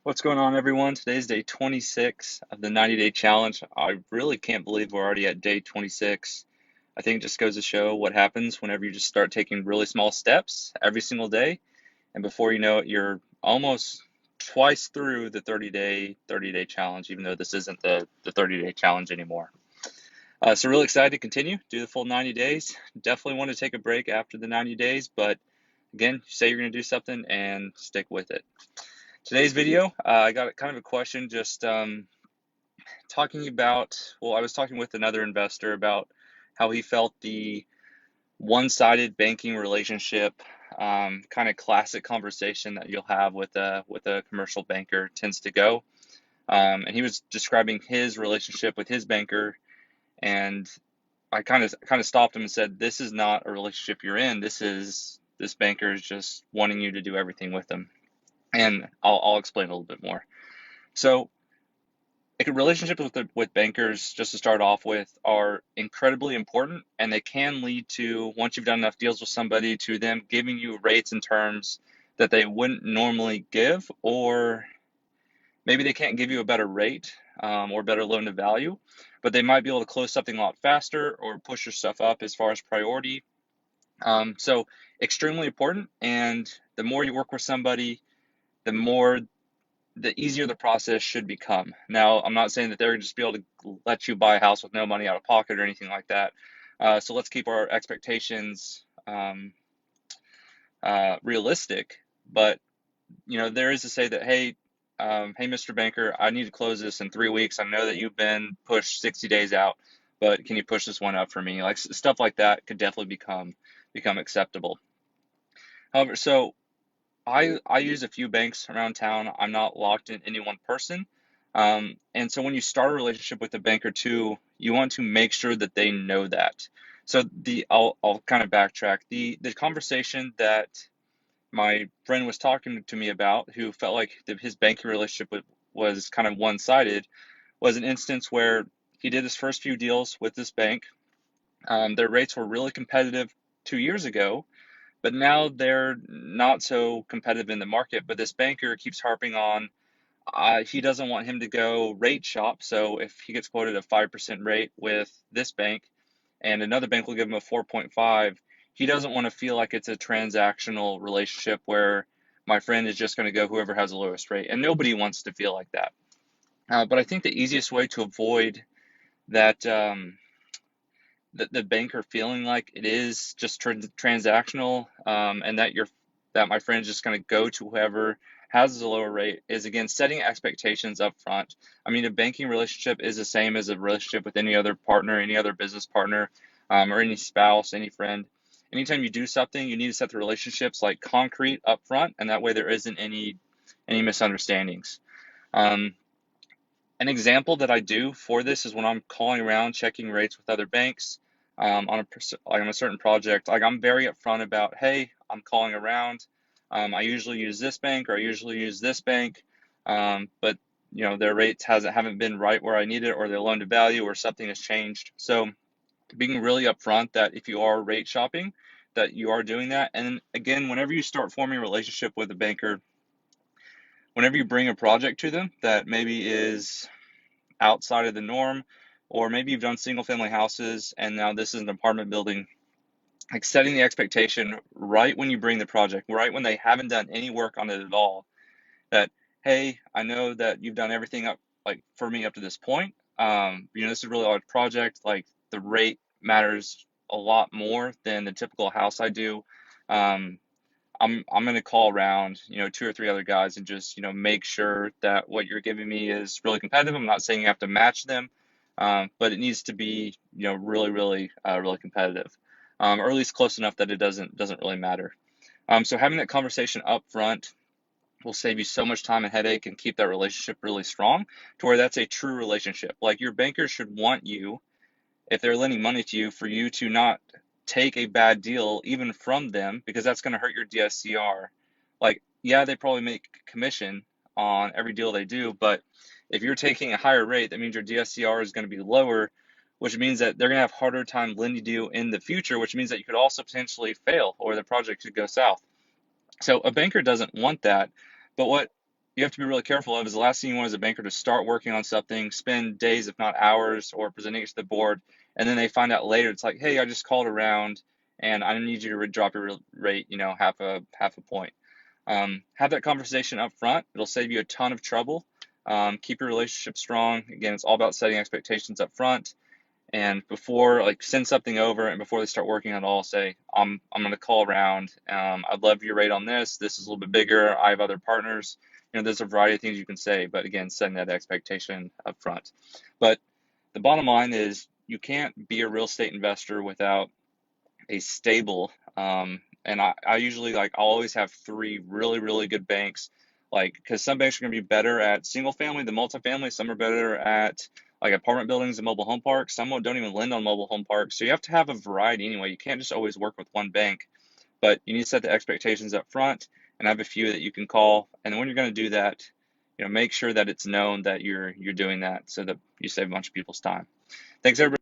What's going on, everyone? Today's day 26 of the 90-day challenge. I really can't believe we're already at day 26. I think it just goes to show what happens whenever you just start taking really small steps every single day, and before you know it, you're almost twice through the 30-day challenge, even though this isn't the 30-day challenge anymore. So really excited to continue, do the full 90 days. Definitely want to take a break after the 90 days, but again, say you're going to do something and stick with it. Today's video, I got kind of a question just talking about, well, I was talking with another investor about how he felt the one-sided banking relationship, kind of classic conversation that you'll have with a commercial banker tends to go. And he was describing his relationship with his banker, and I kind of stopped him and said, "This is not a relationship you're in. This banker is just wanting you to do everything with them." And I'll explain a little bit more. So relationships with bankers, just to start off with, are incredibly important, and they can lead to, once you've done enough deals with somebody, to them giving you rates and terms that they wouldn't normally give, or maybe they can't give you a better rate, or better loan to value, but they might be able to close something a lot faster or push your stuff up as far as priority. So extremely important, and the more you work with somebody, the more the easier the process should become. Now, I'm not saying that they're just be able to let you buy a house with no money out of pocket or anything like that. So let's keep our expectations realistic. But there is to say that, hey, hey, Mr. Banker, I need to close this in 3 weeks. I know that you've been pushed 60 days out, but can you push this one up for me? Like stuff like that could definitely become acceptable. However, so I use a few banks around town. I'm not locked in any one person. And so when you start a relationship with a banker too, you want to make sure that they know that. So I'll kind of backtrack. The conversation that my friend was talking to me about, who felt like his banking relationship was kind of one-sided, was an instance where he did his first few deals with this bank. Their rates were really competitive 2 years ago, but now they're not so competitive in the market. But this banker keeps harping on, he doesn't want him to go rate shop. So if he gets quoted a 5% rate with this bank and another bank will give him a 4.5, he doesn't want to feel like it's a transactional relationship where my friend is just going to go whoever has the lowest rate. And nobody wants to feel like that. But I think the easiest way to avoid that, the banker feeling like it is just transactional, and that my friend is just going to go to whoever has a lower rate, is again setting expectations up front. I mean, a banking relationship is the same as a relationship with any other partner, any other business partner, or any spouse, any friend. Anytime you do something, you need to set the relationships like concrete up front, and that way there isn't any misunderstandings. Um, an example that I do for this is when I'm calling around checking rates with other banks, like on a certain project. Like, I'm very upfront about, hey, I'm calling around. I usually use this bank, or I usually use this bank, but their rates haven't been right where I need it, or their loan to value, or something has changed. So being really upfront that if you are rate shopping, that you are doing that. And again, whenever you start forming a relationship with a banker, whenever you bring a project to them that maybe is outside of the norm, or maybe you've done single family houses and now this is an apartment building, like setting the expectation right when you bring the project, right when they haven't done any work on it at all, that, hey, I know that you've done everything up, like, for me up to this point. This is a really large project. Like, the rate matters a lot more than the typical house I do. Um, I'm gonna call around, two or three other guys and just, make sure that what you're giving me is really competitive. I'm not saying you have to match them, but it needs to be, really, really, really competitive, or at least close enough that it doesn't really matter. So having that conversation up front will save you so much time and headache and keep that relationship really strong to where that's a true relationship. Like, your bankers should want you, if they're lending money to you, for you to not take a bad deal even from them, because that's going to hurt your DSCR. Like, yeah, they probably make commission on every deal they do, but if you're taking a higher rate, that means your DSCR is going to be lower, which means that they're going to have harder time lending to you in the future, which means that you could also potentially fail or the project could go south. So a banker doesn't want that. But what you have to be really careful of is the last thing you want as a banker to start working on something, spend days, if not hours, or presenting it to the board, and then they find out later it's like, hey, I just called around and I need you to drop your rate, half a point. Have that conversation up front. It'll save you a ton of trouble. Keep your relationship strong. Again, it's all about setting expectations up front. And before, like, send something over, and before they start working at all, say, I'm going to call around. I'd love your rate on this. This is a little bit bigger. I have other partners. There's a variety of things you can say, but again, setting that expectation up front. But the bottom line is you can't be a real estate investor without a stable, and I usually, like, I'll always have three really, really good banks, like, because some banks are going to be better at single family than multifamily. Some are better at like apartment buildings and mobile home parks. Some don't even lend on mobile home parks. So you have to have a variety anyway. You can't just always work with one bank, but you need to set the expectations up front and have a few that you can call. And when you're going to do that, make sure that it's known that you're doing that so that you save a bunch of people's time. Thanks, everybody.